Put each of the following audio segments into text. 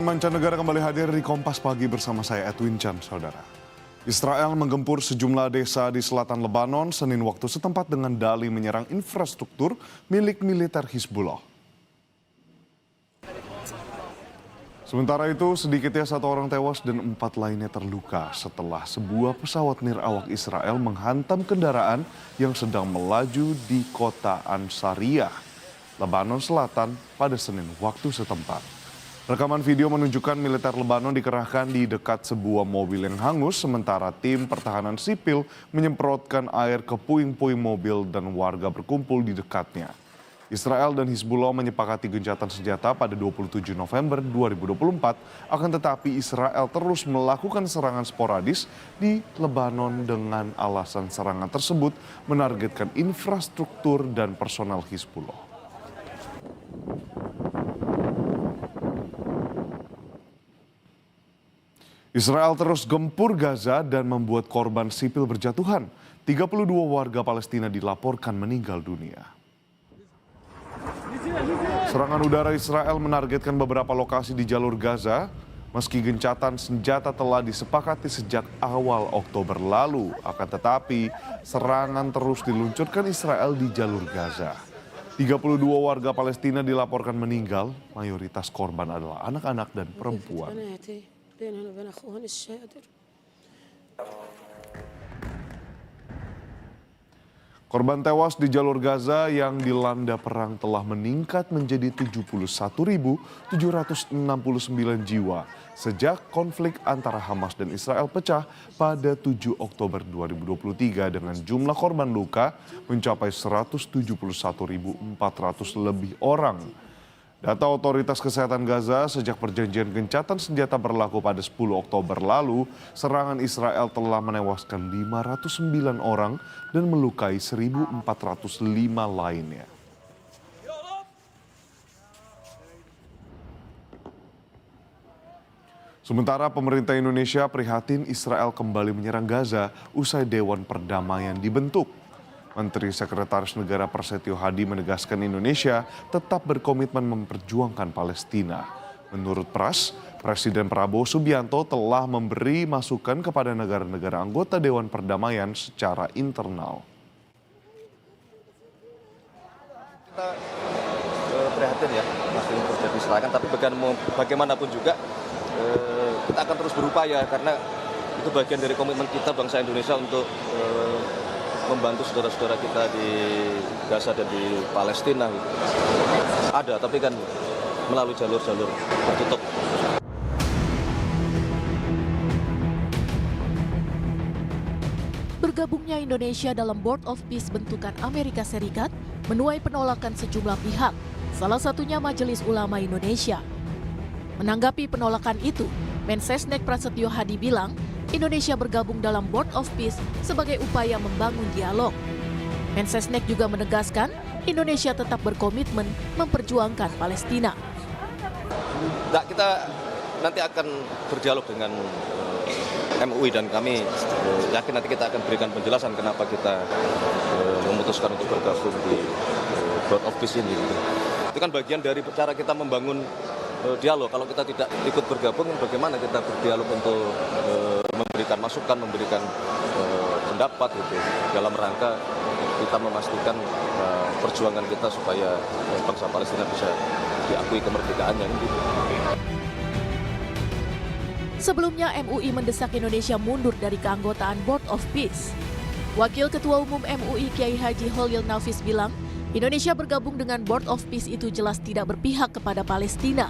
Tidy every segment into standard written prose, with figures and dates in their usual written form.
Mancanegara kembali hadir di Kompas Pagi bersama saya Edwin Chan, saudara. Israel menggempur sejumlah desa di selatan Lebanon Senin waktu setempat dengan dalih menyerang infrastruktur milik militer Hizbullah. Sementara itu, sedikitnya 1 orang tewas dan 4 lainnya terluka setelah sebuah pesawat nirawak Israel menghantam kendaraan yang sedang melaju di kota Ansariyah, Lebanon Selatan pada Senin waktu setempat. Rekaman video menunjukkan militer Lebanon dikerahkan di dekat sebuah mobil yang hangus, sementara tim pertahanan sipil menyemprotkan air ke puing-puing mobil dan warga berkumpul di dekatnya. Israel dan Hizbullah menyepakati gencatan senjata pada 27 November 2024, akan tetapi Israel terus melakukan serangan sporadis di Lebanon dengan alasan serangan tersebut menargetkan infrastruktur dan personel Hizbullah. Israel terus gempur Gaza dan membuat korban sipil berjatuhan. 32 warga Palestina dilaporkan meninggal dunia. Serangan udara Israel menargetkan beberapa lokasi di jalur Gaza, meski gencatan senjata telah disepakati sejak awal Oktober lalu. Akan tetapi, serangan terus diluncurkan Israel di jalur Gaza. 32 warga Palestina dilaporkan meninggal, mayoritas korban adalah anak-anak dan perempuan. Korban tewas di jalur Gaza yang dilanda perang telah meningkat menjadi 71.769 jiwa sejak konflik antara Hamas dan Israel pecah pada 7 Oktober 2023 dengan jumlah korban luka mencapai 171.400 lebih orang. Data Otoritas Kesehatan Gaza, sejak perjanjian gencatan senjata berlaku pada 10 Oktober lalu, serangan Israel telah menewaskan 509 orang dan melukai 1.405 lainnya. Sementara pemerintah Indonesia prihatin Israel kembali menyerang Gaza usai Dewan Perdamaian dibentuk. Menteri Sekretaris Negara Prasetyo Hadi menegaskan Indonesia tetap berkomitmen memperjuangkan Palestina. Menurut Pras, Presiden Prabowo Subianto telah memberi masukan kepada negara-negara anggota Dewan Perdamaian secara internal. Kita prihatin ya, masih terjadi serangan, tapi bagaimanapun juga kita akan terus berupaya karena itu bagian dari komitmen kita bangsa Indonesia untuk membantu saudara-saudara kita di Gaza dan di Palestina. Ada, tapi kan melalui jalur-jalur tertutup. Bergabungnya Indonesia dalam Board of Peace bentukan Amerika Serikat menuai penolakan sejumlah pihak, salah satunya Majelis Ulama Indonesia. Menanggapi penolakan itu, Mensesnek Prasetyo Hadi bilang, Indonesia bergabung dalam Board of Peace sebagai upaya membangun dialog. Mensesnek juga menegaskan Indonesia tetap berkomitmen memperjuangkan Palestina. Nah, kita nanti akan berdialog dengan MUI dan kami yakin nanti kita akan berikan penjelasan kenapa kita memutuskan untuk bergabung di Board of Peace ini. Itu kan bagian dari cara kita membangun dialog. Kalau kita tidak ikut bergabung, bagaimana kita berdialog untuk memberikan masukan, memberikan pendapat gitu, dalam rangka kita memastikan perjuangan kita supaya bangsa Palestina bisa diakui kemerdekaannya. Gitu. Sebelumnya MUI mendesak Indonesia mundur dari keanggotaan Board of Peace. Wakil Ketua Umum MUI Kiai Haji Holil Nafis bilang, Indonesia bergabung dengan Board of Peace itu jelas tidak berpihak kepada Palestina.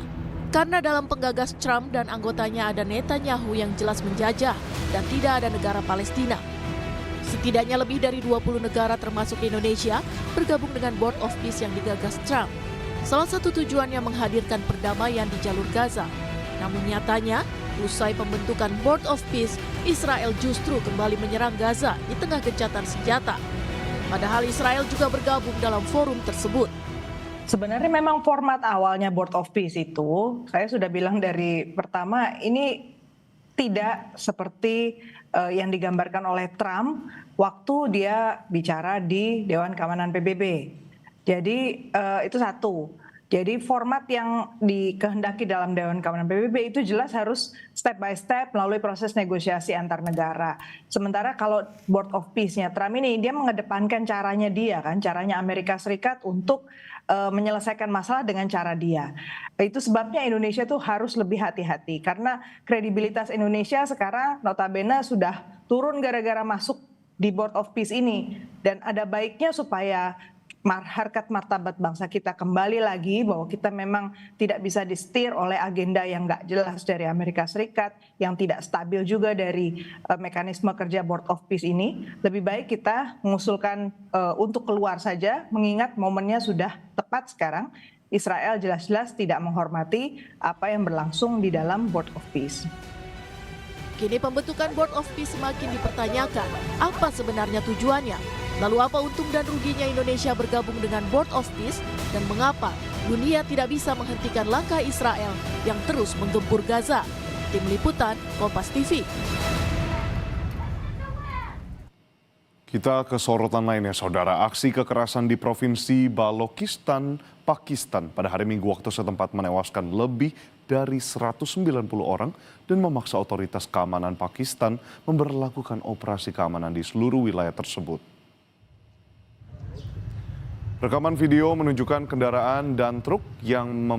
Karena dalam penggagas Trump dan anggotanya ada Netanyahu yang jelas menjajah dan tidak ada negara Palestina. Setidaknya lebih dari 20 negara termasuk Indonesia bergabung dengan Board of Peace yang digagas Trump. Salah satu tujuannya menghadirkan perdamaian di jalur Gaza. Namun nyatanya, usai pembentukan Board of Peace, Israel justru kembali menyerang Gaza di tengah gencatan senjata. Padahal Israel juga bergabung dalam forum tersebut. Sebenarnya memang format awalnya Board of Peace itu, saya sudah bilang dari pertama, ini tidak seperti yang digambarkan oleh Trump waktu dia bicara di Dewan Keamanan PBB. Jadi itu satu. Jadi format yang dikehendaki dalam Dewan Keamanan PBB itu jelas harus step by step melalui proses negosiasi antar negara. Sementara kalau Board of Peace-nya Trump ini dia mengedepankan caranya dia kan, caranya Amerika Serikat untuk menyelesaikan masalah dengan cara dia. Itu sebabnya Indonesia tuh harus lebih hati-hati karena kredibilitas Indonesia sekarang notabene sudah turun gara-gara masuk di Board of Peace ini, dan ada baiknya supaya harkat martabat bangsa kita kembali lagi, bahwa kita memang tidak bisa disetir oleh agenda yang nggak jelas dari Amerika Serikat, yang tidak stabil juga dari mekanisme kerja Board of Peace ini. Lebih baik kita mengusulkan untuk keluar saja, mengingat momennya sudah tepat sekarang. Israel jelas-jelas tidak menghormati apa yang berlangsung di dalam Board of Peace. Kini pembentukan Board of Peace semakin dipertanyakan. Apa sebenarnya tujuannya? Lalu apa untung dan ruginya Indonesia bergabung dengan Board of Peace? Dan mengapa dunia tidak bisa menghentikan langkah Israel yang terus menggempur Gaza? Tim Liputan, Kompas TV. Kita ke sorotan lainnya, saudara. Aksi kekerasan di Provinsi Balochistan, Pakistan pada hari Minggu waktu setempat menewaskan lebih dari 190 orang dan memaksa otoritas keamanan Pakistan memberlakukan operasi keamanan di seluruh wilayah tersebut. Rekaman video menunjukkan kendaraan dan truk yang